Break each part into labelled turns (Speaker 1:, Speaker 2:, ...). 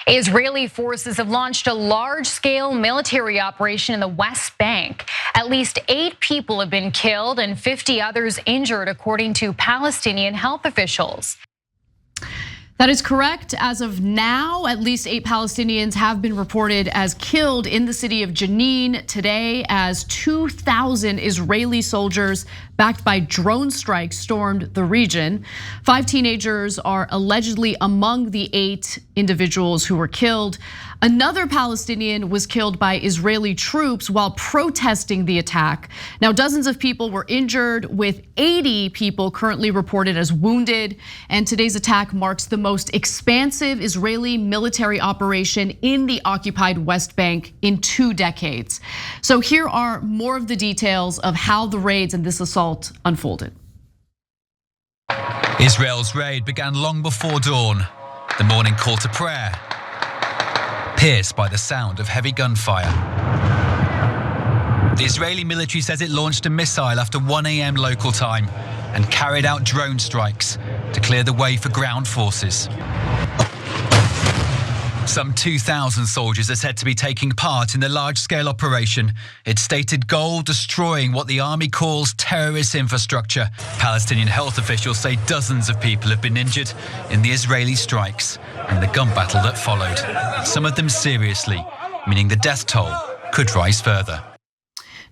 Speaker 1: Israeli forces have launched a large-scale military operation in the West Bank. At least 8 people have been killed and 50 others injured, according to Palestinian health officials.
Speaker 2: That is correct. As of now, at least 8 Palestinians have been reported as killed in the city of Jenin today, as 2,000 Israeli soldiers backed by drone strikes stormed the region. 5 teenagers are allegedly among the 8 individuals who were killed. Another Palestinian was killed by Israeli troops while protesting the attack. Now, dozens of people were injured, with 80 people currently reported as wounded. And today's attack marks the most expansive Israeli military operation in the occupied West Bank in 2 decades. So here are more of the details of how the raids and this assault unfolded.
Speaker 3: Israel's raid began long before dawn, the morning call to prayer, pierced by the sound of heavy gunfire. The Israeli military says it launched a missile after 1 a.m. local time and carried out drone strikes to clear the way for ground forces. Some 2,000 soldiers are said to be taking part in the large-scale operation. Its stated goal, destroying what the army calls terrorist infrastructure. Palestinian health officials say dozens of people have been injured in the Israeli strikes and the gun battle that followed. Some of them seriously, meaning the death toll could rise further.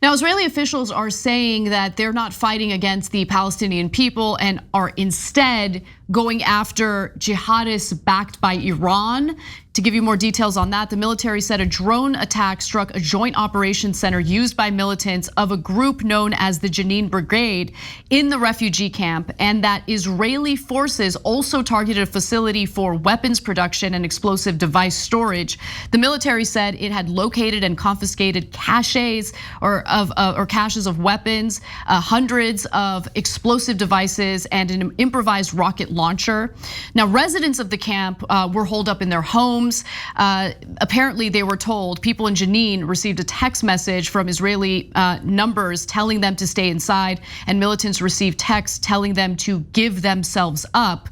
Speaker 2: Now, Israeli officials are saying that they're not fighting against the Palestinian people and are instead going after jihadists backed by Iran. To give you more details on that, the military said a drone attack struck a joint operations center used by militants of a group known as the Jenin Brigade in the refugee camp, and that Israeli forces also targeted a facility for weapons production and explosive device storage. The military said it had located and confiscated caches or caches of weapons, hundreds of explosive devices, and an improvised rocket launcher. Now, residents of the camp were holed up in their homes. Apparently, they were told, people in Jenin received a text message from Israeli numbers telling them to stay inside, and militants received texts telling them to give themselves up.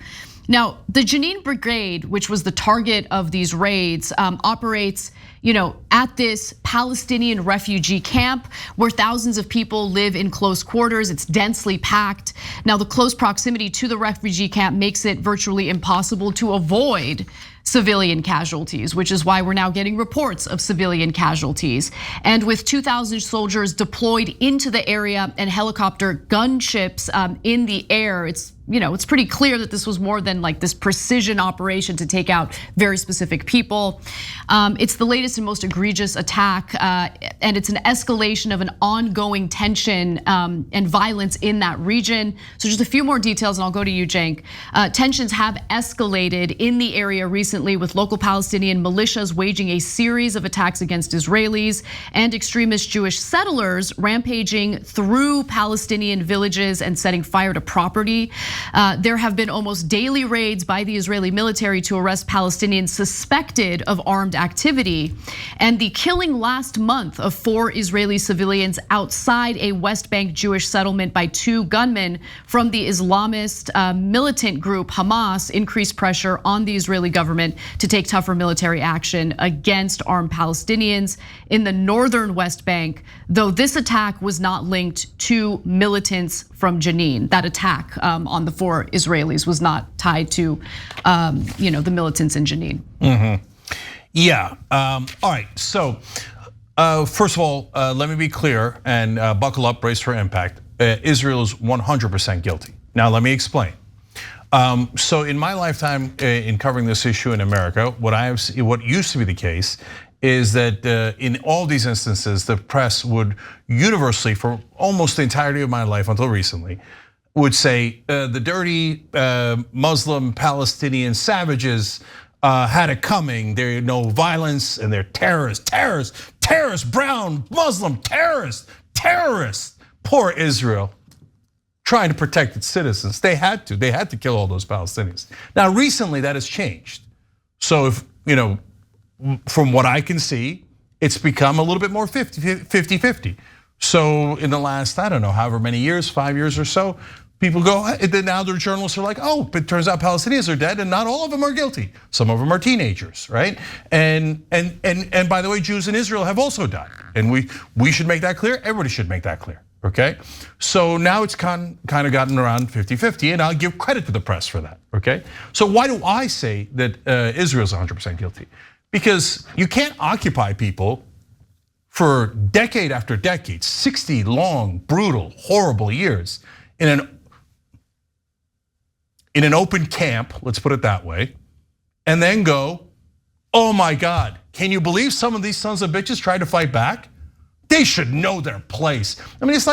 Speaker 2: Now, the Jenin Brigade, which was the target of these raids, operates, at this Palestinian refugee camp where thousands of people live in close quarters. It's densely packed. Now, the close proximity to the refugee camp makes it virtually impossible to avoid civilian casualties, which is why we're now getting reports of civilian casualties. And with 2,000 soldiers deployed into the area and helicopter gunships in the air, it's pretty clear that this was more than like this precision operation to take out very specific people. It's the latest and most egregious attack, and it's an escalation of an ongoing tension and violence in that region. So just a few more details, and I'll go to you, Cenk. Tensions have escalated in the area recently, with local Palestinian militias waging a series of attacks against Israelis and extremist Jewish settlers rampaging through Palestinian villages and setting fire to property. There have been almost daily raids by the Israeli military to arrest Palestinians suspected of armed activity. And the killing last month of 4 Israeli civilians outside a West Bank Jewish settlement by 2 gunmen from the Islamist militant group Hamas increased pressure on the Israeli government to take tougher military action against armed Palestinians in the northern West Bank, though this attack was not linked to militants from Jenin. That attack on the 4 Israelis was not tied to the militants in Jenin.
Speaker 4: Yeah, all right, so first of all, let me be clear and buckle up, brace for impact. Israel is 100% guilty. Now let me explain. So in my lifetime in covering this issue in America, what used to be the case is that in all these instances, the press would universally, for almost the entirety of my life until recently, would say the dirty Muslim Palestinian savages had it coming. There no violence and they're terrorists, brown Muslim terrorists. Poor Israel, trying to protect its citizens. They had to kill all those Palestinians. Now recently that has changed. So if from what I can see, it's become a little bit more 50-50. So in the last, I don't know, however many years, 5 years or so, People go, and then now their journalists are like, oh, but it turns out Palestinians are dead, and not all of them are guilty. Some of them are teenagers, right? And by the way, Jews in Israel have also died, and we should make that clear. Everybody should make that clear, okay? So now it's kind of gotten around 50-50, and I'll give credit to the press for that, okay? So why do I say that Israel's 100% guilty? Because you can't occupy people for decade after decade, 60 long, brutal, horrible years in an open camp, let's put it that way, and then go, oh my God, can you believe some of these sons of bitches tried to fight back? They should know their place. I mean, it's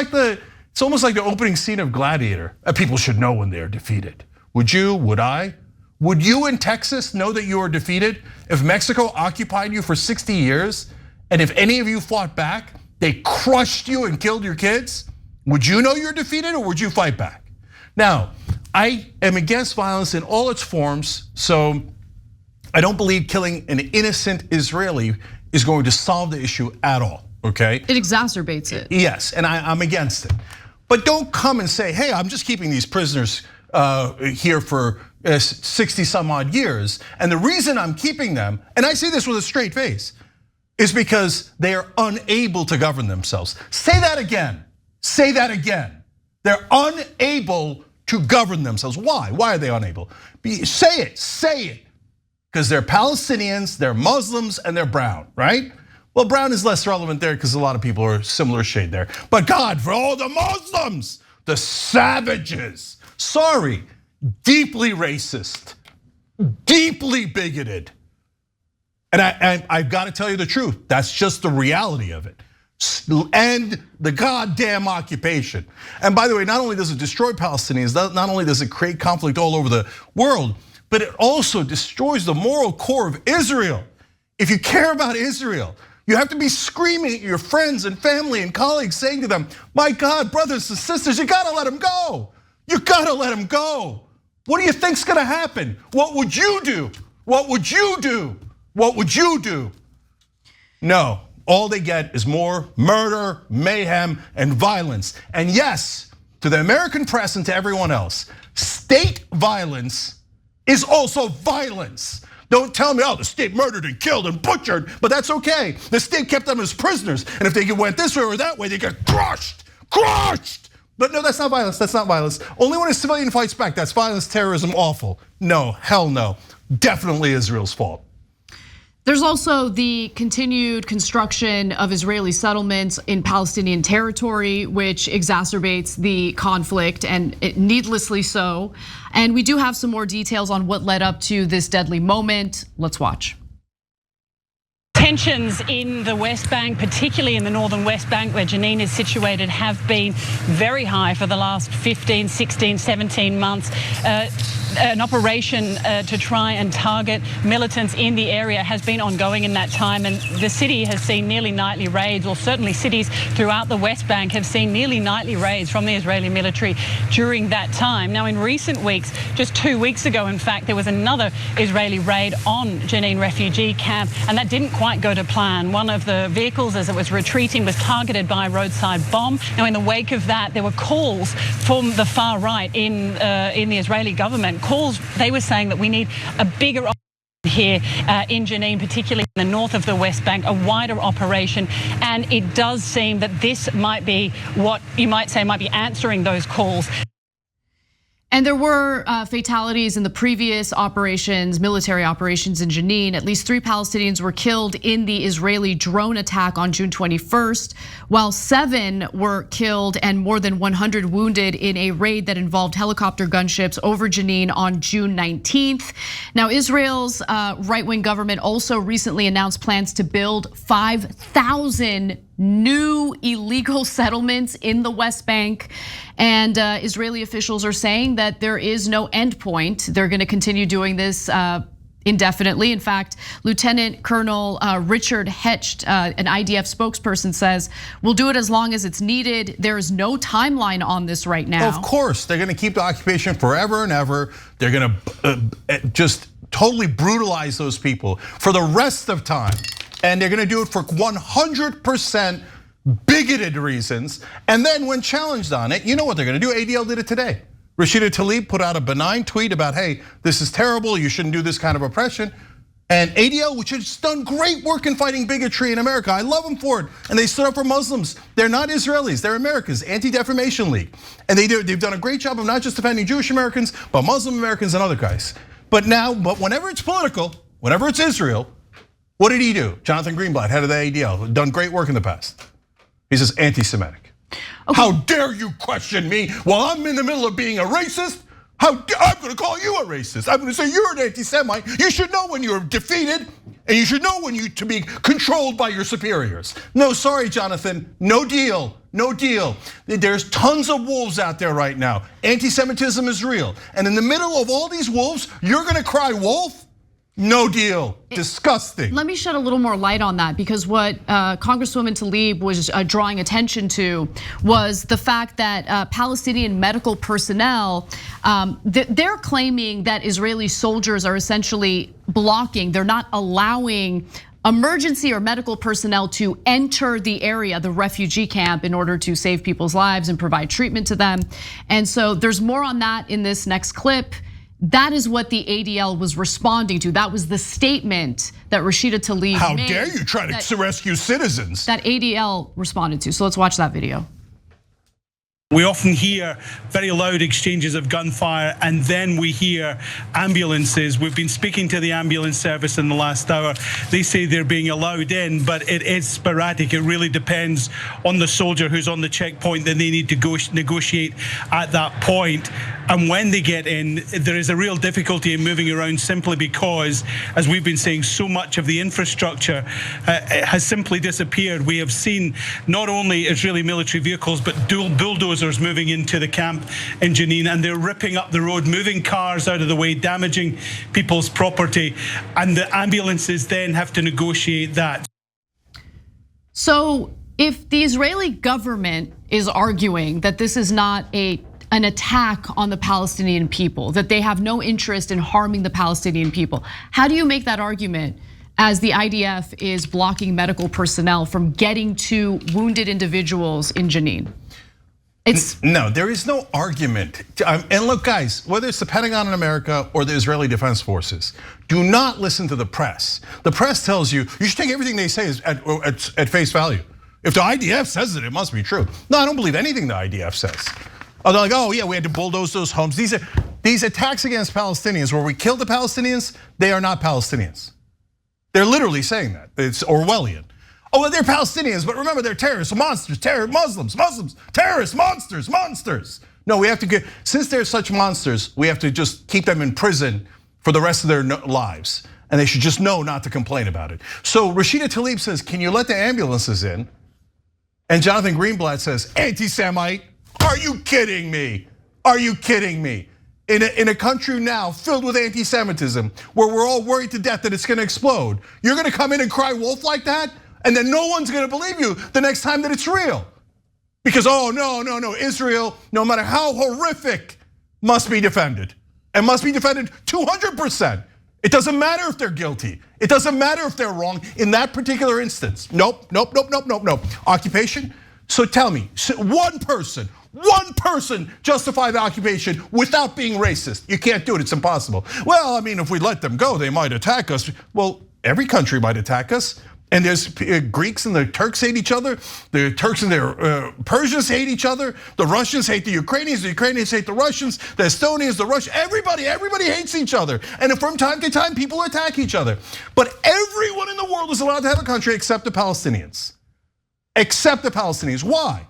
Speaker 4: almost like the opening scene of Gladiator. People should know when they're defeated. Would you, would I? Would you in Texas know that you are defeated? If Mexico occupied you for 60 years, and if any of you fought back, they crushed you and killed your kids, would you know you're defeated or would you fight back? Now, I am against violence in all its forms, so I don't believe killing an innocent Israeli is going to solve the issue at all, okay?
Speaker 2: It exacerbates it.
Speaker 4: Yes, and I'm against it. But don't come and say, hey, I'm just keeping these prisoners here for 60 some odd years. And the reason I'm keeping them, and I say this with a straight face, is because they are unable to govern themselves. Say that again, say that again. They're unable to govern themselves. Why? Why are they unable? Say it. Because they're Palestinians, they're Muslims, and they're brown, right? Well, brown is less relevant there because a lot of people are similar shade there. But God, for all the Muslims, the savages, sorry, deeply racist, deeply bigoted. And I've got to tell you the truth, that's just the reality of it. End the goddamn occupation. And by the way, not only does it destroy Palestinians, not only does it create conflict all over the world, but it also destroys the moral core of Israel. If you care about Israel, you have to be screaming at your friends and family and colleagues, saying to them, my God, brothers and sisters, you gotta let them go. You gotta let them go. What do you think's gonna happen? What would you do? What would you do? What would you do? No, all they get is more murder, mayhem, and violence. And yes, to the American press and to everyone else, state violence is also violence. Don't tell me, the state murdered and killed and butchered, but that's okay. The state kept them as prisoners, and if they went this way or that way, they get crushed. But no, that's not violence, that's not violence. Only when a civilian fights back, that's violence, terrorism, awful. No, hell no, definitely Israel's fault.
Speaker 2: There's also the continued construction of Israeli settlements in Palestinian territory, which exacerbates the conflict, and needlessly so. And we do have some more details on what led up to this deadly moment. Let's watch.
Speaker 5: Tensions in the West Bank, particularly in the northern West Bank where Jenin is situated, have been very high for the last 15, 16, 17 months. An operation to try and target militants in the area has been ongoing in that time, and the city has seen nearly nightly raids, or certainly cities throughout the West Bank have seen nearly nightly raids from the Israeli military during that time. Now, in recent weeks, just 2 weeks ago, in fact, there was another Israeli raid on Jenin refugee camp, and that didn't quite go to plan. One of the vehicles, as it was retreating, was targeted by a roadside bomb. Now, in the wake of that, there were calls from the far right in the Israeli government. Calls, they were saying that we need a bigger here in Jenin, particularly in the north of the West Bank, a wider operation. And it does seem that this might be what you might say might be answering those calls.
Speaker 2: And there were fatalities in the previous operations, military operations in Jenin. At least 3 Palestinians were killed in the Israeli drone attack on June 21st, while 7 were killed and more than 100 wounded in a raid that involved helicopter gunships over Jenin on June 19th. Now, Israel's right-wing government also recently announced plans to build 5,000 new illegal settlements in the West Bank. And Israeli officials are saying that there is no end point. They're gonna continue doing this indefinitely. In fact, Lieutenant Colonel Richard Hecht, an IDF spokesperson, says, we'll do it as long as it's needed. There is no timeline on this right now.
Speaker 4: Of course, they're gonna keep the occupation forever and ever. They're gonna just totally brutalize those people for the rest of time. And they're gonna do it for 100% bigoted reasons. And then when challenged on it, you know what they're gonna do? ADL did it today. Rashida Tlaib put out a benign tweet about, hey, this is terrible, you shouldn't do this kind of oppression. And ADL, which has done great work in fighting bigotry in America, I love them for it. And they stood up for Muslims. They're not Israelis, they're Americans, Anti-Defamation League. And they've done a great job of not just defending Jewish Americans, but Muslim Americans and other guys. But whenever it's political, whenever it's Israel, what did he do? Jonathan Greenblatt, head of the ADL, done great work in the past. He says anti-Semitic. Okay. How dare you question me while I'm in the middle of being a racist? I'm gonna call you a racist. I'm gonna say you're an anti-Semite. You should know when you're defeated, and you should know when you to be controlled by your superiors. No, sorry, Jonathan, no deal, no deal. There's tons of wolves out there right now. Anti-Semitism is real. And in the middle of all these wolves, you're gonna cry wolf? No deal, disgusting.
Speaker 2: Let me shed a little more light on that, because what Congresswoman Tlaib was drawing attention to was the fact that Palestinian medical personnel, they're claiming that Israeli soldiers are essentially blocking, they're not allowing emergency or medical personnel to enter the area, the refugee camp, in order to save people's lives and provide treatment to them. And so there's more on that in this next clip. That is what the ADL was responding to. That was the statement that Rashida Tlaib made.
Speaker 4: How dare you try to rescue citizens?
Speaker 2: That ADL responded to. So let's watch that video.
Speaker 6: We often hear very loud exchanges of gunfire, and then we hear ambulances. We've been speaking to the ambulance service in the last hour. They say they're being allowed in, but it is sporadic. It really depends on the soldier who's on the checkpoint that they need to negotiate at that point. And when they get in, there is a real difficulty in moving around, simply because, as we've been saying, so much of the infrastructure has simply disappeared. We have seen not only Israeli military vehicles, but dual bulldozers moving into the camp in Jenin, and they're ripping up the road, moving cars out of the way, damaging people's property, and the ambulances then have to negotiate that.
Speaker 2: So if the Israeli government is arguing that this is not an attack on the Palestinian people, that they have no interest in harming the Palestinian people, how do you make that argument as the IDF is blocking medical personnel from getting to wounded individuals in Jenin?
Speaker 4: No, there is no argument. And look, guys, whether it's the Pentagon in America or the Israeli Defense Forces, do not listen to the press. The press tells you should take everything they say at face value. If the IDF says it must be true. No, I don't believe anything the IDF says. They're like, oh yeah, we had to bulldoze those homes. These attacks against Palestinians, where we killed the Palestinians, they are not Palestinians. They're literally saying that. It's Orwellian. Oh, well, they're Palestinians, but remember, they're terrorists, monsters, Muslims, terrorists, monsters. No, we have to since they're such monsters, we have to just keep them in prison for the rest of their lives. And they should just know not to complain about it. So Rashida Tlaib says, can you let the ambulances in? And Jonathan Greenblatt says, anti-Semite. Are you kidding me? Are you kidding me? In a country now filled with anti-Semitism, where we're all worried to death that it's gonna explode, you're gonna come in and cry wolf like that? And then no one's gonna believe you the next time that it's real. Because, oh, no, Israel, no matter how horrific, must be defended. And must be defended 200%. It doesn't matter if they're guilty. It doesn't matter if they're wrong in that particular instance. Nope. Occupation? So tell me, one person justify the occupation without being racist. You can't do it, it's impossible. Well, I mean, if we let them go, they might attack us. Well, every country might attack us. And there's Greeks and the Turks hate each other. The Turks and the Persians hate each other. The Russians hate the Ukrainians hate the Russians. The Estonians, the Russians, everybody hates each other. And from time to time, people attack each other. But everyone in the world is allowed to have a country except the Palestinians. Except the Palestinians, why?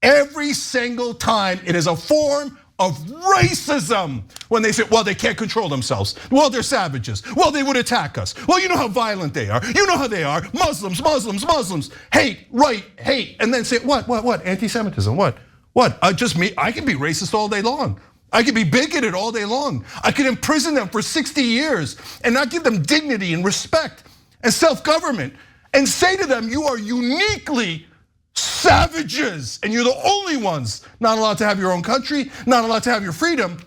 Speaker 4: Every single time it is a form of racism when they say, well, they can't control themselves. Well, they're savages. Well, they would attack us. Well, you know how violent they are. You know how they are. Muslims. Hate, right, hate. And then say, what? Anti-Semitism, what? Just me, I can be racist all day long. I can be bigoted all day long. I can imprison them for 60 years and not give them dignity and respect and self-government and say to them, you are uniquely savages, and you're the only ones not allowed to have your own country, not allowed to have your freedom,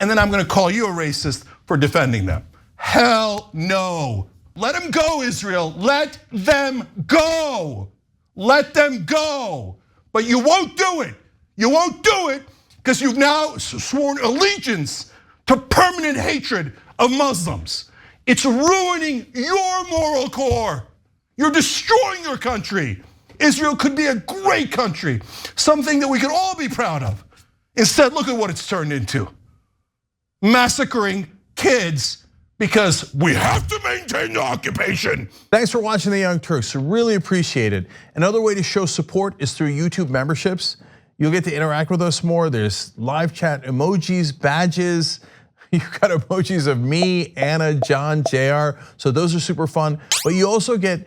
Speaker 4: and then I'm gonna call you a racist for defending them. Hell no. Let them go, Israel. Let them go. Let them go. But you won't do it. You won't do it
Speaker 7: because you've now sworn allegiance to permanent hatred of Muslims. It's ruining your moral core. You're destroying your country. Israel could be a great country, something that we could all be proud of. Instead, look at what it's turned into. Massacring kids because we have to maintain the occupation.
Speaker 8: Thanks for watching The Young Turks, really appreciate it. Another way to show support is through YouTube memberships. You'll get to interact with us more. There's live chat emojis, badges. You've got emojis of me, Anna, John, JR, so those are super fun. But you also get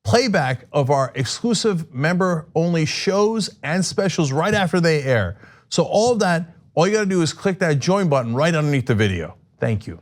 Speaker 8: playback of our exclusive member-only shows and specials right after they air. So all of that, all you gotta do is click that join button right underneath the video. Thank you.